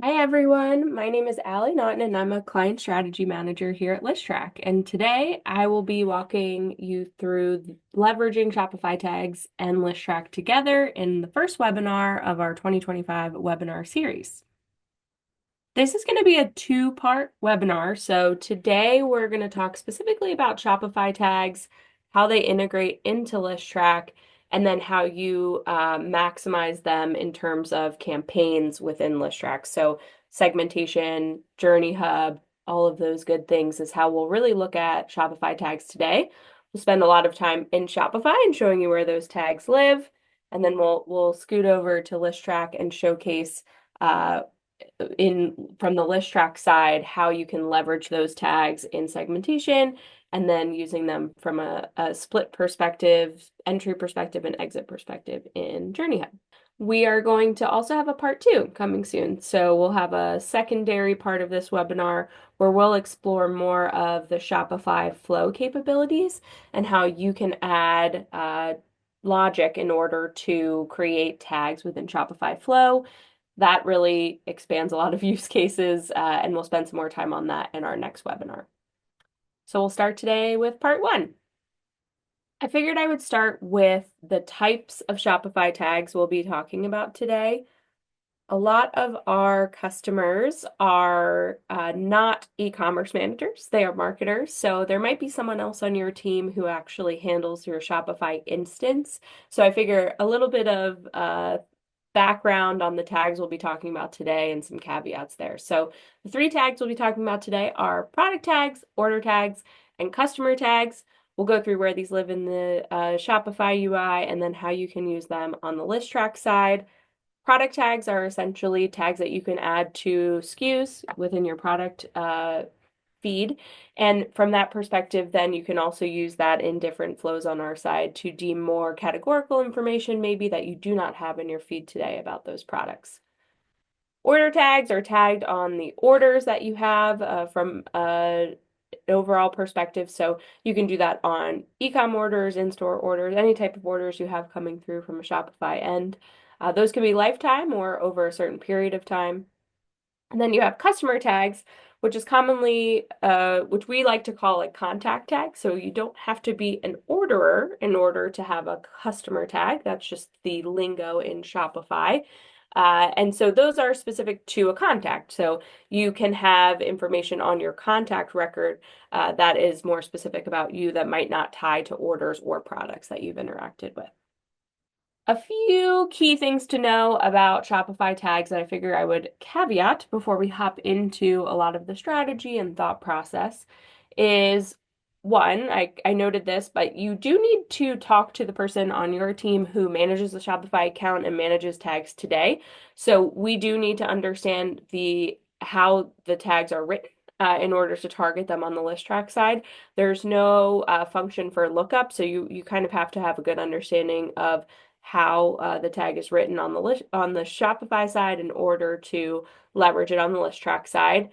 Hi everyone, my name is Allie Naughton and I'm a client strategy manager here at Listrak. And today I will be walking you through leveraging Shopify tags and Listrak together in the first webinar of our 2025 webinar series. This is going to be a two-part webinar. So today we're going to talk specifically about Shopify tags, how they integrate into Listrak, and then how you maximize them in terms of campaigns within Listrak. So segmentation, Journey Hub, all of those good things is how we'll really look at Shopify tags today. We'll spend a lot of time in Shopify and showing you where those tags live, and then we'll scoot over to Listrak and showcase from the Listrak side how you can leverage those tags in segmentation and then using them from a split perspective, entry perspective, and exit perspective in Journey Hub. We are going to also have a part two coming soon. So we'll have a secondary part of this webinar where we'll explore more of the Shopify flow capabilities and how you can add logic in order to create tags within Shopify Flow. That really expands a lot of use cases, and we'll spend some more time on that in our next webinar. So we'll start today with part one. I figured I would start with the types of Shopify tags we'll be talking about today. A lot of our customers are not e-commerce managers, they are marketers. So there might be someone else on your team who actually handles your Shopify instance. So I figure a little bit of background on the tags we'll be talking about today and some caveats there. So the three tags we'll be talking about today are product tags, order tags, and customer tags. We'll go through where these live in the Shopify UI and then how you can use them on the Listrak side. Product tags are essentially tags that you can add to SKUs within your product feed. And from that perspective, then you can also use that in different flows on our side to deem more categorical information maybe that you do not have in your feed today about those products. Order tags are tagged on the orders that you have from an overall perspective. So you can do that on e-com orders, in-store orders, any type of orders you have coming through from a Shopify end. Those can be lifetime or over a certain period of time. And then you have customer tags, which is commonly, which we like to call a contact tag. So you don't have to be an orderer in order to have a customer tag. That's just the lingo in Shopify. And so those are specific to a contact. So you can have information on your contact record that is more specific about you that might not tie to orders or products that you've interacted with. A few key things to know about Shopify tags that I figure I would caveat before we hop into a lot of the strategy and thought process is one, I noted this, but you do need to talk to the person on your team who manages the Shopify account and manages tags today. So we do need to understand how the tags are written. In order to target them on the Listrak side. There's no function for lookup, so you kind of have to have a good understanding of how the tag is written on the Shopify side in order to leverage it on the Listrak side.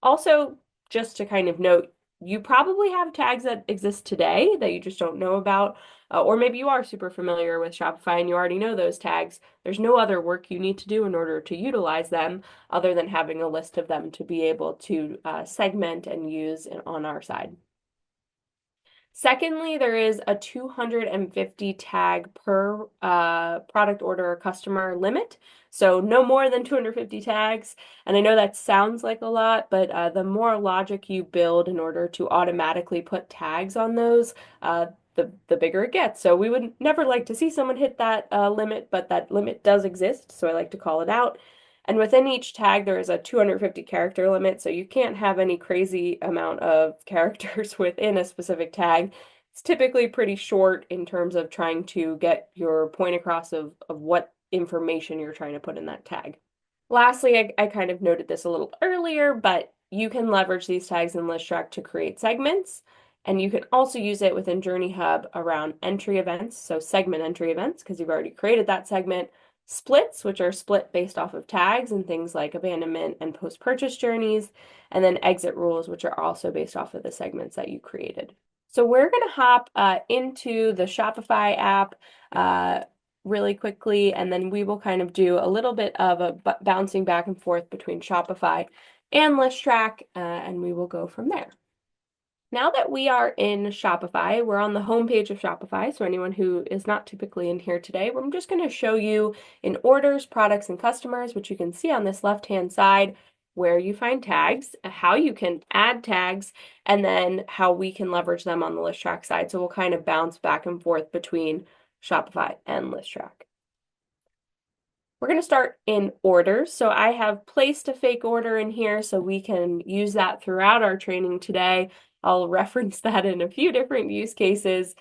Also, just to kind of note, you probably have tags that exist today that you just don't know about, or maybe you are super familiar with Shopify and you already know those tags. There's no other work you need to do in order to utilize them other than having a list of them to be able to segment and use on our side. Secondly, there is a 250 tag per product order or customer limit. So no more than 250 tags. And I know that sounds like a lot, but the more logic you build in order to automatically put tags on those, the bigger it gets. So we would never like to see someone hit that limit, but that limit does exist. So I like to call it out. And within each tag, there is a 250 character limit, so you can't have any crazy amount of characters within a specific tag. It's typically pretty short in terms of trying to get your point across of what information you're trying to put in that tag. Lastly, I kind of noted this a little earlier, but you can leverage these tags in Listrak to create segments, and you can also use it within Journey Hub around entry events, so segment entry events, because you've already created that segment, splits, which are split based off of tags and things like abandonment and post-purchase journeys, and then exit rules, which are also based off of the segments that you created. So we're going to hop into the Shopify app. really quickly, and then we will kind of do a little bit of a bouncing back and forth between Shopify and Listrak, and we will go from there. Now that we are in Shopify, we're on the home page of Shopify. So anyone who is not typically in here today, I'm just going to show you in orders, products, and customers, which you can see on this left-hand side, where you find tags, how you can add tags, and then how we can leverage them on the Listrak side. So we'll kind of bounce back and forth between Shopify and Listrak. We're going to start in orders. So I have placed a fake order in here so we can use that throughout our training today. I'll reference that in a few different use cases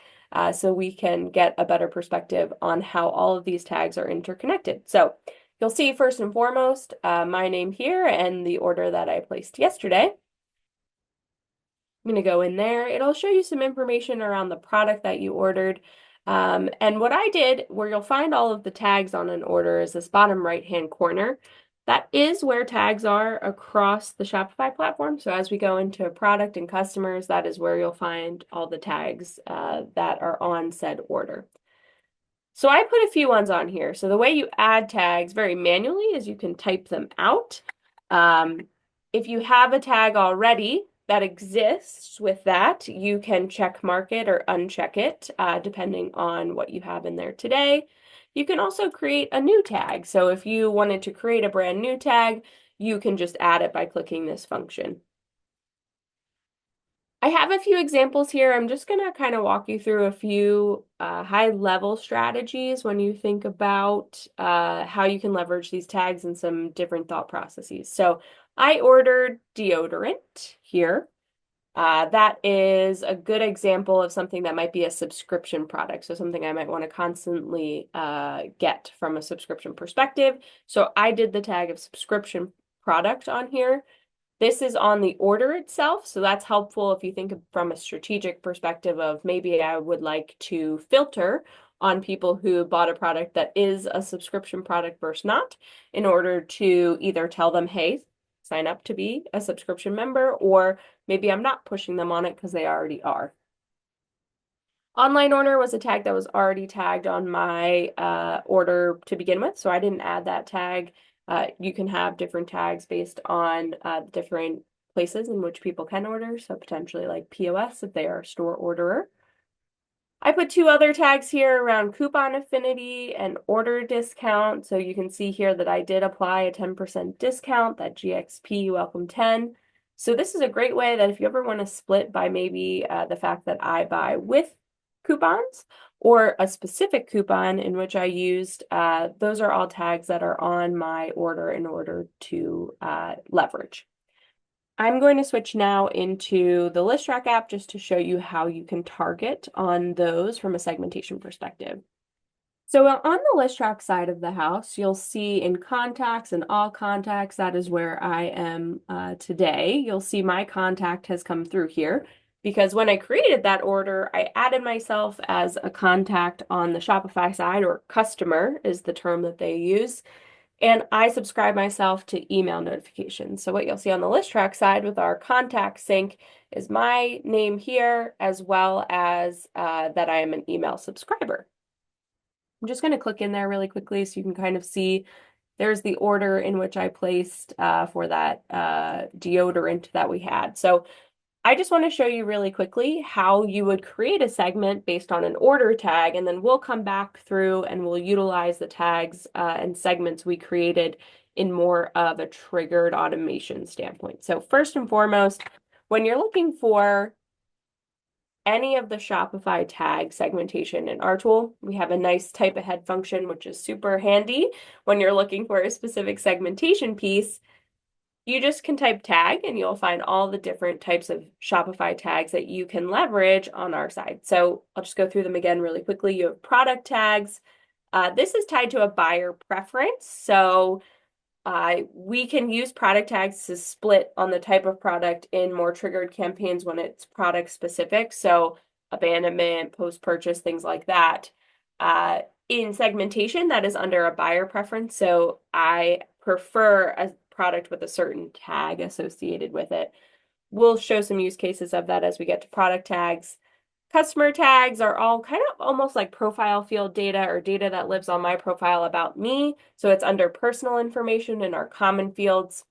so we can get a better perspective on how all of these tags are interconnected. So you'll see first and foremost my name here and the order that I placed yesterday. I'm going to go in there. It'll show you some information around the product that you ordered. And what I did, where you'll find all of the tags on an order, is this bottom right-hand corner. That is where tags are across the Shopify platform. So as we go into product and customers, that is where you'll find all the tags that are on said order. So I put a few ones on here. So the way you add tags very manually is you can type them out. If you have a tag already that exists with that, you can check mark it or uncheck it, depending on what you have in there today. You can also create a new tag. So if you wanted to create a brand new tag, you can just add it by clicking this function. I have a few examples here. I'm just going to kind of walk you through a few high-level strategies when you think about how you can leverage these tags and some different thought processes. So I ordered deodorant here. That is a good example of something that might be a subscription product. So something I might want to constantly get from a subscription perspective. So I did the tag of subscription product on here. This is on the order itself, so that's helpful if you think from a strategic perspective of maybe I would like to filter on people who bought a product that is a subscription product versus not, in order to either tell them, hey, sign up to be a subscription member, or maybe I'm not pushing them on it because they already are. Online order was a tag that was already tagged on my order to begin with, so I didn't add that tag. You can have different tags based on different places in which people can order, so potentially like POS if they are a store orderer. I put two other tags here around coupon affinity and order discount. So you can see here that I did apply a 10% discount, that GXP welcome 10. So this is a great way that if you ever want to split by maybe the fact that I buy with coupons or a specific coupon in which I used, those are all tags that are on my order in order to leverage. I'm going to switch now into the Listrak app just to show you how you can target on those from a segmentation perspective. So on the Listrak side of the house, you'll see in contacts and all contacts, that is where I am today. You'll see my contact has come through here because when I created that order, I added myself as a contact on the Shopify side, or customer is the term that they use. And I subscribe myself to email notifications. So what you'll see on the Listrak side with our contact sync is my name here, as well as that I am an email subscriber. I'm just going to click in there really quickly so you can kind of see there's the order in which I placed for that deodorant that we had. So I just want to show you really quickly how you would create a segment based on an order tag, and then we'll come back through and we'll utilize the tags and segments we created in more of a triggered automation standpoint. So first and foremost, when you're looking for any of the Shopify tag segmentation in our tool, we have a nice type ahead function, which is super handy when you're looking for a specific segmentation piece. You just can type tag and you'll find all the different types of Shopify tags that you can leverage on our side. So I'll just go through them again really quickly. You have product tags. This is tied to a buyer preference. So we can use product tags to split on the type of product in more triggered campaigns when it's product specific. So abandonment, post-purchase, things like that. In segmentation, that is under a buyer preference. So I prefer a product with a certain tag associated with it. We'll show some use cases of that as we get to product tags. Customer tags are all kind of almost like profile field data or data that lives on my profile about me. So it's under personal information in our common fields.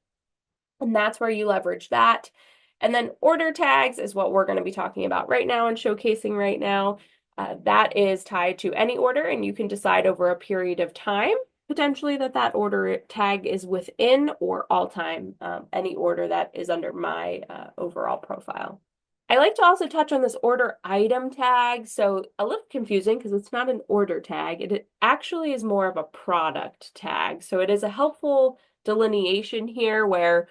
And that's where you leverage that. And then order tags is what we're going to be talking about right now and showcasing right now. That is tied to any order, and you can decide over a period of time, potentially that order tag is within or all time, any order that is under my overall profile. I like to also touch on this order item tag. So a little confusing because it's not an order tag. It actually is more of a product tag. So it is a helpful delineation here where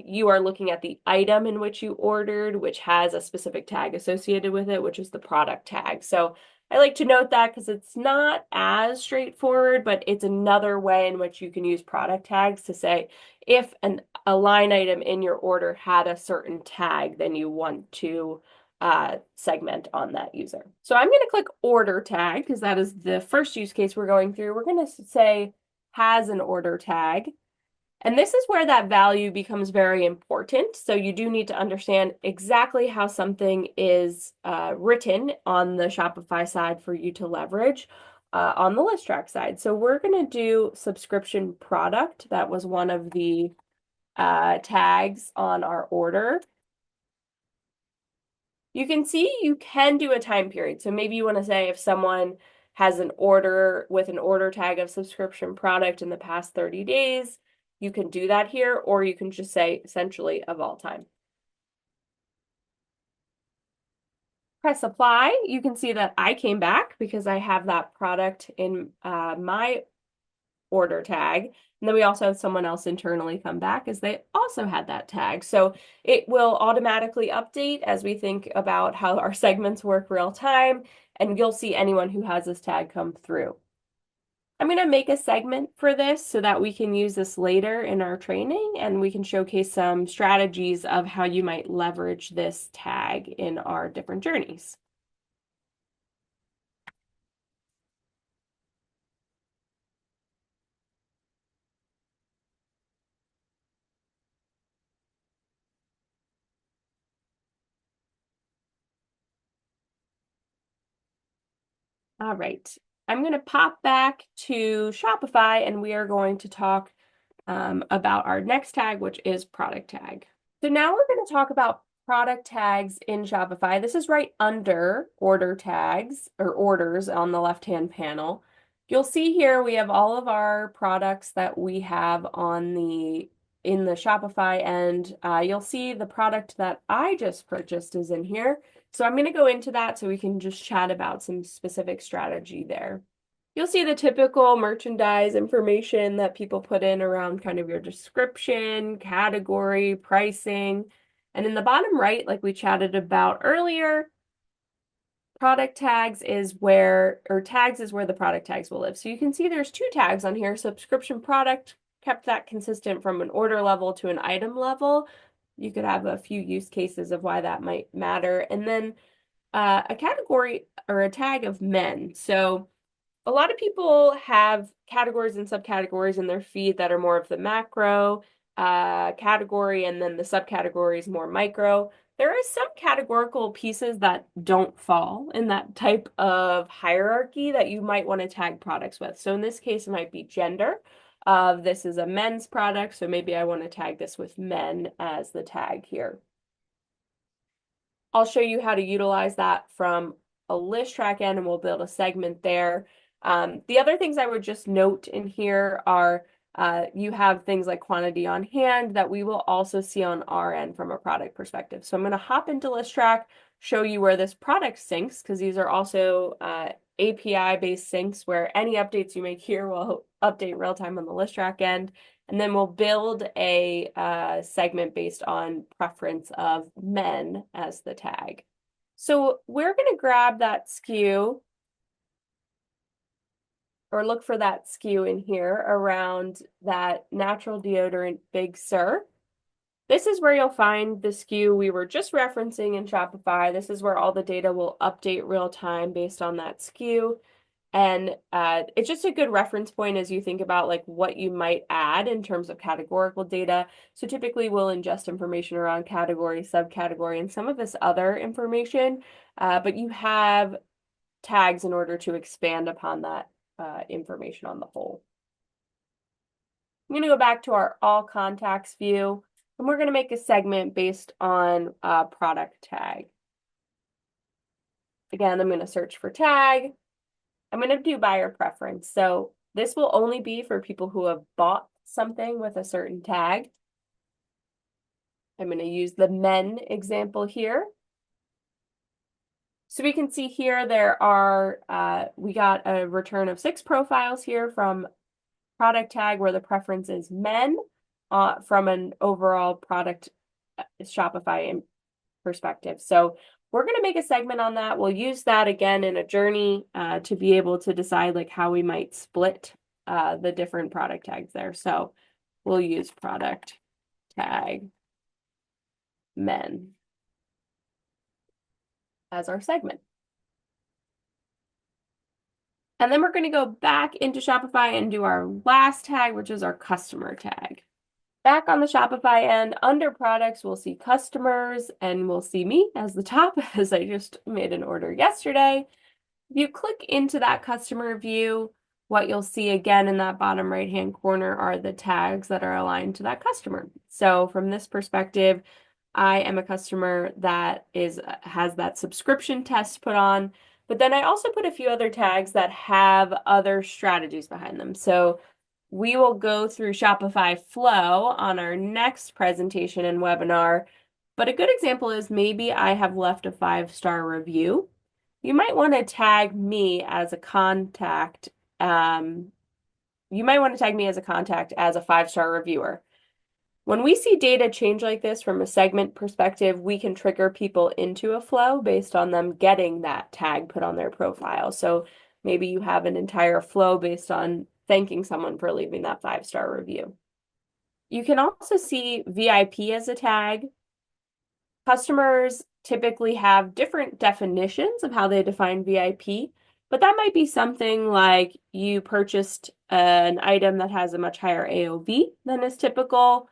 you are looking at the item in which you ordered, which has a specific tag associated with it, which is the product tag. So I like to note that because it's not as straightforward, but it's another way in which you can use product tags to say if a line item in your order had a certain tag, then you want to segment on that user. So I'm going to click order tag because that is the first use case we're going through. We're going to say has an order tag. And this is where that value becomes very important. So you do need to understand exactly how something is written on the Shopify side for you to leverage on the Listrak side. So we're going to do subscription product. That was one of the tags on our order. You can see you can do a time period. So maybe you want to say if someone has an order with an order tag of subscription product in the past 30 days, you can do that here, or you can just say essentially of all time. Press apply. You can see that I came back because I have that product in my order tag. And then we also have someone else internally come back as they also had that tag. So it will automatically update as we think about how our segments work real time, and you'll see anyone who has this tag come through. I'm going to make a segment for this so that we can use this later in our training and we can showcase some strategies of how you might leverage this tag in our different journeys. All right. I'm going to pop back to Shopify and we are going to talk about our next tag, which is product tag. So now we're going to talk about product tags in Shopify. This is right under order tags or orders on the left-hand panel. You'll see here we have all of our products that we have on in the Shopify, and you'll see the product that I just purchased is in here. So I'm going to go into that so we can just chat about some specific strategy there. You'll see the typical merchandise information that people put in around kind of your description, category, pricing. And in the bottom right, like we chatted about earlier, product tags is where, or tags is where the product tags will live. So you can see there's two tags on here. Subscription product, kept that consistent from an order level to an item level. You could have a few use cases of why that might matter. And then a category or a tag of men. So a lot of people have categories and subcategories in their feed that are more of the macro category, and then the subcategories more micro. There are some categorical pieces that don't fall in that type of hierarchy that you might want to tag products with. So in this case, it might be gender. This is a men's product, so maybe I want to tag this with men as the tag here. I'll show you how to utilize that from a Listrak end, and we'll build a segment there. The other things I would just note in here are you have things like quantity on hand that we will also see on our end from a product perspective. So I'm going to hop into Listrak, show you where this product syncs, because these are also API-based syncs where any updates you make here will update real time on the Listrak end. And then we'll build a segment based on preference of men as the tag. So we're going to grab that SKU or look for that SKU in here around that natural deodorant Big Sur. This is where you'll find the SKU we were just referencing in Shopify. This is where all the data will update real time based on that SKU. And it's just a good reference point as you think about like what you might add in terms of categorical data. So typically we'll ingest information around category, subcategory, and some of this other information, but you have tags in order to expand upon that information on the whole. I'm going to go back to our all contacts view, and we're going to make a segment based on product tag. Again, I'm going to search for tag. I'm going to do buyer preference. So this will only be for people who have bought something with a certain tag. I'm going to use the men example here. So we can see here there are, we got a return of 6 profiles here from product tag where the preference is men from an overall product Shopify perspective. So we're going to make a segment on that. We'll use that again in a journey to be able to decide like how we might split the different product tags there. So we'll use product tag men as our segment. And then we're going to go back into Shopify and do our last tag, which is our customer tag. Back on the Shopify end, under products, we'll see customers and we'll see me as the top as I just made an order yesterday. If you click into that customer view, what you'll see again in that bottom right-hand corner are the tags that are aligned to that customer. So from this perspective, I am a customer that has that subscription test put on, but then I also put a few other tags that have other strategies behind them. So we will go through Shopify Flow on our next presentation and webinar, but a good example is maybe I have left a 5-star review. You might want to tag me as a contact. You might want to tag me as a contact as a 5-star reviewer. When we see data change like this from a segment perspective, we can trigger people into a flow based on them getting that tag put on their profile. So maybe you have an entire flow based on thanking someone for leaving that 5-star review. You can also see VIP as a tag. Customers typically have different definitions of how they define VIP, but that might be something like you purchased an item that has a much higher AOV than is typical.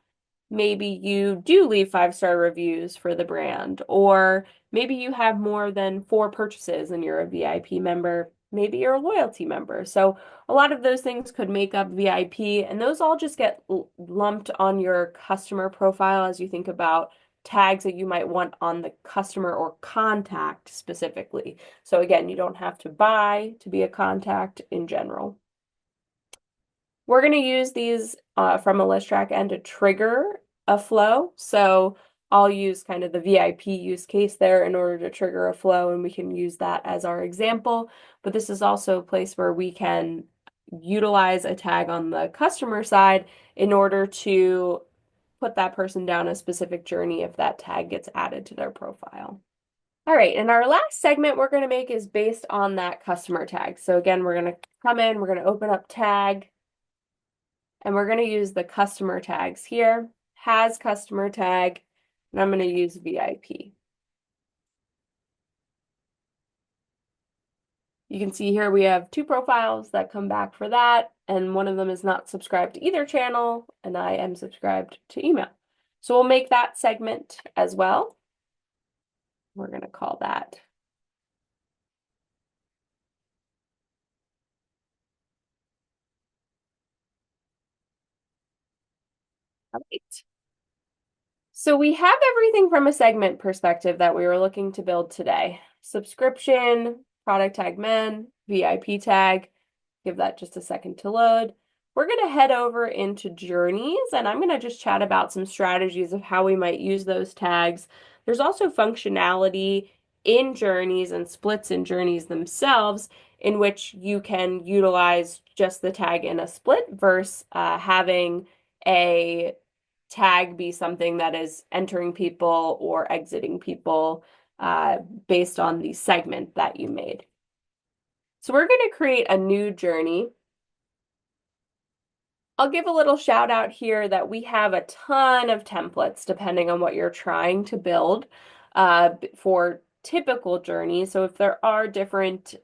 Maybe you do leave 5-star reviews for the brand, or maybe you have more than 4 purchases and you're a VIP member. Maybe you're a loyalty member. So a lot of those things could make up VIP, and those all just get lumped on your customer profile as you think about tags that you might want on the customer or contact specifically. So again, you don't have to buy to be a contact in general. We're going to use these from a Listrak end to trigger a flow. So I'll use kind of the VIP use case there in order to trigger a flow, and we can use that as our example. But this is also a place where we can utilize a tag on the customer side in order to put that person down a specific journey if that tag gets added to their profile. All right, and our last segment we're going to make is based on that customer tag. So again, we're going to come in, we're going to open up tag, and we're going to use the customer tags here, has customer tag, and I'm going to use VIP. You can see here we have 2 profiles that come back for that, and one of them is not subscribed to either channel, and I am subscribed to email. So we'll make that segment as well. We're going to call that all right. So we have everything from a segment perspective that we were looking to build today. Subscription, product tag men, VIP tag. Give that just a second to load. We're going to head over into journeys, and I'm going to just chat about some strategies of how we might use those tags. There's also functionality in journeys and splits in journeys themselves in which you can utilize just the tag in a split versus having a tag be something that is entering people or exiting people based on the segment that you made. So we're going to create a new journey. I'll give a little shout out here that we have a ton of templates depending on what you're trying to build for typical journey, so if there are different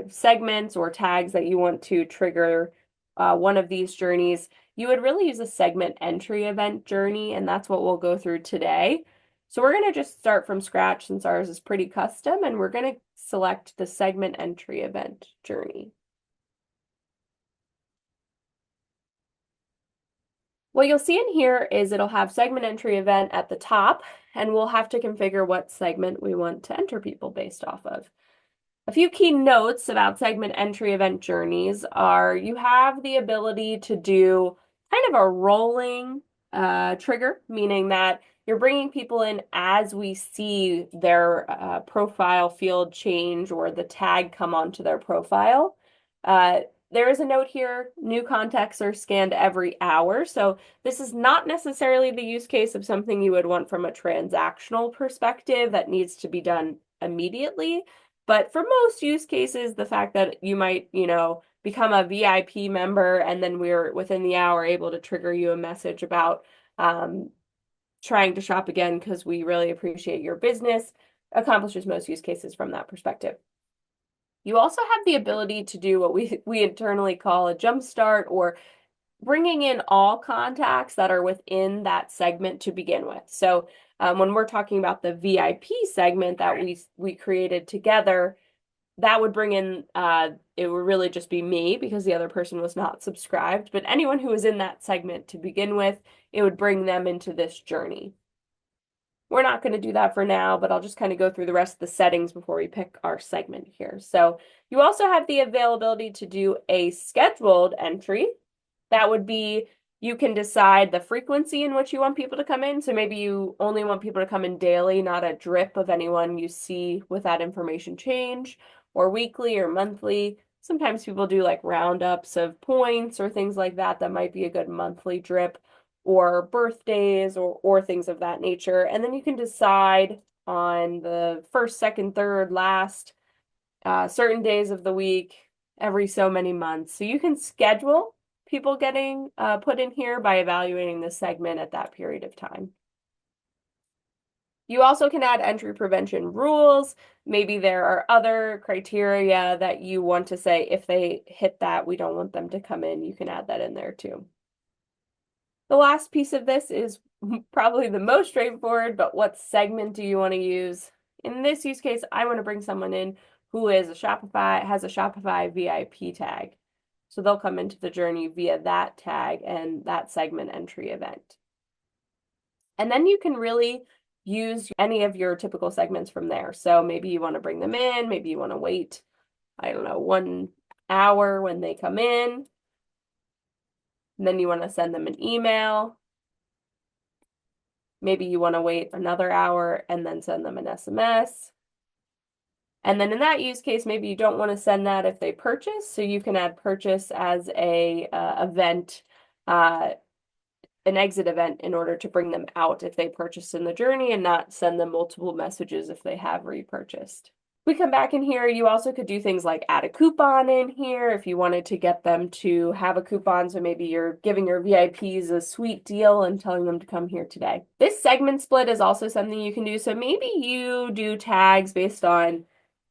segments or tags that you want to trigger one of these journeys, you would really use a segment entry event journey, and that's what we'll go through today. So we're going to just start from scratch since ours is pretty custom, and we're going to select the segment entry event journey. What you'll see in here is it'll have segment entry event at the top, and we'll have to configure what segment we want to enter people based off of. A few key notes about segment entry event journeys are you have the ability to do kind of a rolling trigger, meaning that you're bringing people in as we see their profile field change or the tag come onto their profile. There is a note here, new contacts are scanned every hour. So this is not necessarily the use case of something you would want from a transactional perspective that needs to be done immediately. But for most use cases, the fact that you might, become a VIP member and then we're within the hour able to trigger you a message about trying to shop again because we really appreciate your business accomplishes most use cases from that perspective. You also have the ability to do what we internally call a jump start, or bringing in all contacts that are within that segment to begin with. So when we're talking about the VIP segment that we created together, that would bring in, it would really just be me because the other person was not subscribed, but anyone who was in that segment to begin with, it would bring them into this journey. We're not going to do that for now, but I'll just kind of go through the rest of the settings before we pick our segment here. So you also have the availability to do a scheduled entry. That would be, you can decide the frequency in which you want people to come in. So maybe you only want people to come in daily, not a drip of anyone you see with that information change, or weekly or monthly. Sometimes people do like roundups of points or things like that. That might be a good monthly drip, or birthdays or things of that nature. And then you can decide on the first, second, third, last, certain days of the week, every so many months. So you can schedule people getting put in here by evaluating the segment at that period of time. You also can add entry prevention rules. Maybe there are other criteria that you want to say, if they hit that, we don't want them to come in. You can add that in there too. The last piece of this is probably the most straightforward, but what segment do you want to use? In this use case, I want to bring someone in who is has a Shopify VIP tag. So they'll come into the journey via that tag and that segment entry event. And then you can really use any of your typical segments from there. So maybe you want to bring them in, maybe you want to wait, I don't know, 1 hour when they come in. And then you want to send them an email. Maybe you want to wait another hour and then send them an SMS. And then in that use case, maybe you don't want to send that if they purchase. So you can add purchase as a event, an exit event, in order to bring them out if they purchased in the journey and not send them multiple messages if they have repurchased. We come back in here, you also could do things like add a coupon in here if you wanted to get them to have a coupon. So maybe you're giving your VIPs a sweet deal and telling them to come here today. This segment split is also something you can do. So maybe you do tags based on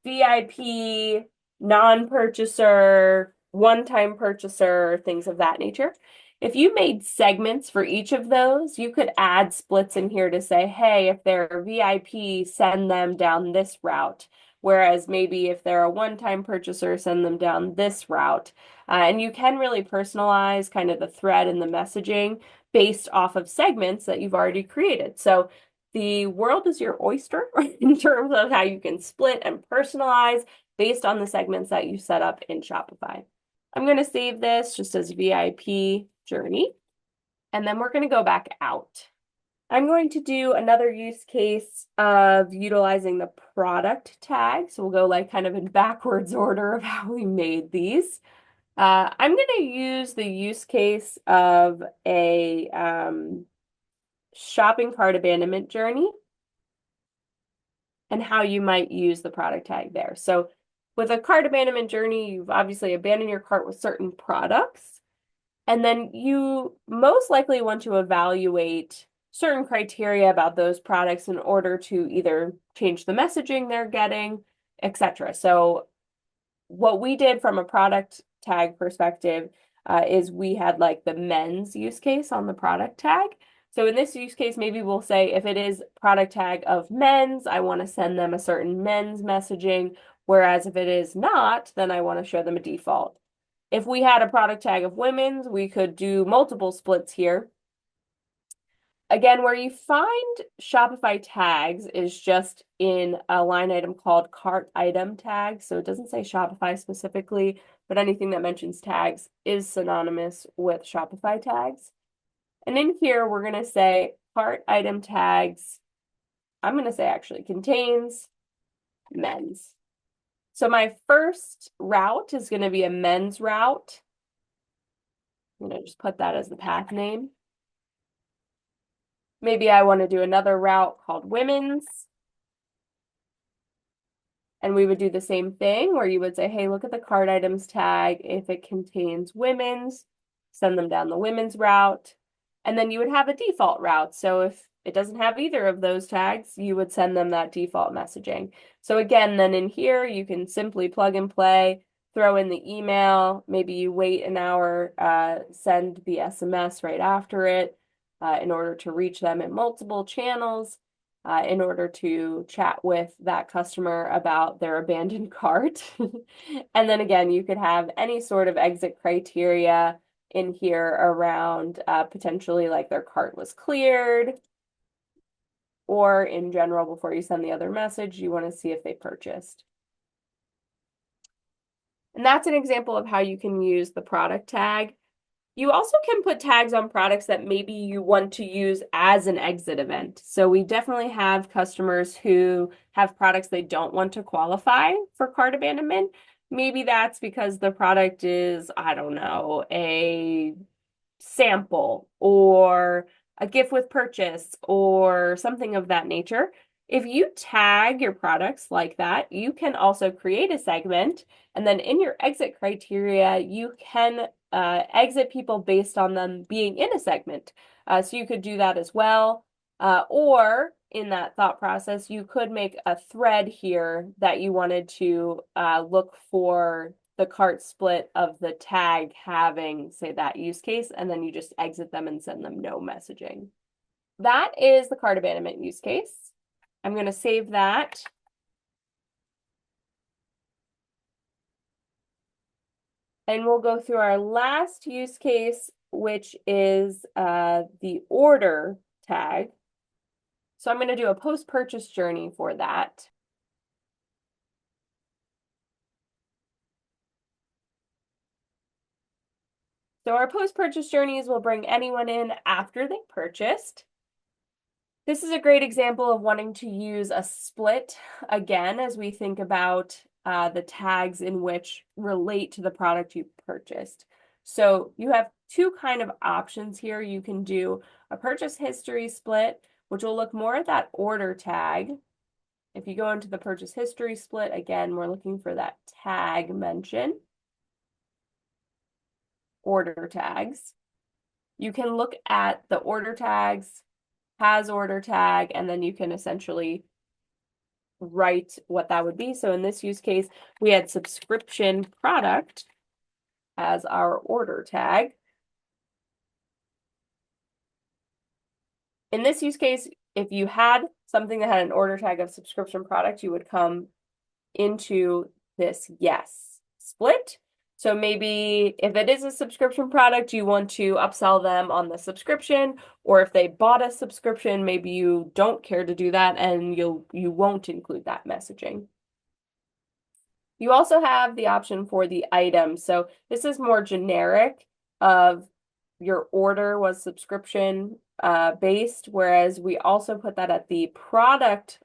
VIP, non-purchaser, one-time purchaser, things of that nature. If you made segments for each of those, you could add splits in here to say, hey, if they're VIP, send them down this route. Whereas maybe if they're a one-time purchaser, send them down this route. And you can really personalize kind of the thread and the messaging based off of segments that you've already created. So the world is your oyster in terms of how you can split and personalize based on the segments that you set up in Shopify. I'm going to save this just as VIP journey, and then we're going to go back out. I'm going to do another use case of utilizing the product tag. So we'll go like kind of in backwards order of how we made these. I'm going to use the use case of a shopping cart abandonment journey and how you might use the product tag there. So with a cart abandonment journey, you've obviously abandoned your cart with certain products, and then you most likely want to evaluate certain criteria about those products in order to either change the messaging they're getting, etc. So what we did from a product tag perspective is we had like the men's use case on the product tag. So in this use case, maybe we'll say if it is product tag of men's, I want to send them a certain men's messaging, whereas if it is not, then I want to show them a default. If we had a product tag of women's, we could do multiple splits here. Again, where you find Shopify tags is just in a line item called cart item tag. So it doesn't say Shopify specifically, but anything that mentions tags is synonymous with Shopify tags. And in here, we're going to say cart item tags. I'm going to say actually contains men's. So my first route is going to be a men's route. I'm going to just put that as the path name. Maybe I want to do another route called women's. And we would do the same thing where you would say, hey, look at the cart items tag. If it contains women's, send them down the women's route. And then you would have a default route. So if it doesn't have either of those tags, you would send them that default messaging. So again, then in here, you can simply plug and play, throw in the email. Maybe you wait an hour, send the SMS right after it in order to reach them in multiple channels. In order to chat with that customer about their abandoned cart. And then again, you could have any sort of exit criteria in here around potentially like their cart was cleared, or in general, before you send the other message, you want to see if they purchased. And that's an example of how you can use the product tag. You also can put tags on products that maybe you want to use as an exit event. So we definitely have customers who have products they don't want to qualify for cart abandonment. Maybe that's because the product is, I don't know, a sample or a gift with purchase or something of that nature. If you tag your products like that, you can also create a segment, and then in your exit criteria, you can exit people based on them being in a segment. So you could do that as well. Or in that thought process, you could make a thread here that you wanted to look for the cart split of the tag having, say, that use case, and then you just exit them and send them no messaging. That is the cart abandonment use case. I'm going to save that. And we'll go through our last use case, which is the order tag. So I'm going to do a post-purchase journey for that. So our post-purchase journeys will bring anyone in after they purchased. This is a great example of wanting to use a split again as we think about the tags in which relate to the product you purchased. So you have two kind of options here. You can do a purchase history split, which will look more at that order tag. If you go into the purchase history split, again, we're looking for that tag mention, order tags. You can look at the order tags, has order tag, and then you can essentially write what that would be. So in this use case, we had subscription product as our order tag. In this use case, if you had something that had an order tag of subscription product, you would come into this yes split. So maybe if it is a subscription product, you want to upsell them on the subscription, or if they bought a subscription, maybe you don't care to do that and you won't include that messaging. You also have the option for the item. So this is more generic of your order was subscription based, whereas we also put that at the product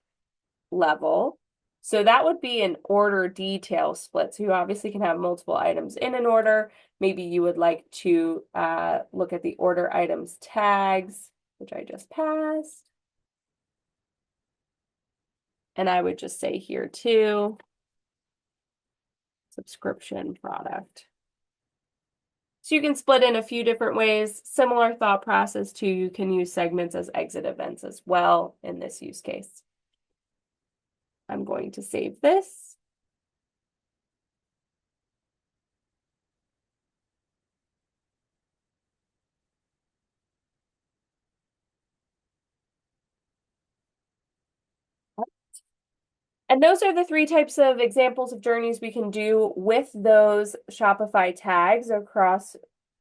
level. So that would be an order detail split. So you obviously can have multiple items in an order. Maybe you would like to look at the order items tags, which I just passed. And I would just say here too, subscription product. So you can split in a few different ways. Similar thought process to you can use segments as exit events as well in this use case. I'm going to save this. And those are the three types of examples of journeys we can do with those Shopify tags across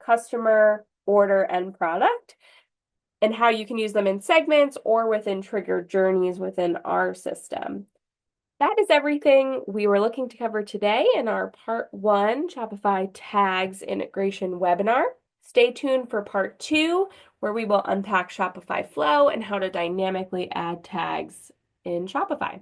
customer, order, and product, and how you can use them in segments or within triggered journeys within our system. That is everything we were looking to cover today in our part one Shopify tags integration webinar. Stay tuned for part two, where we will unpack Shopify Flow and how to dynamically add tags in Shopify.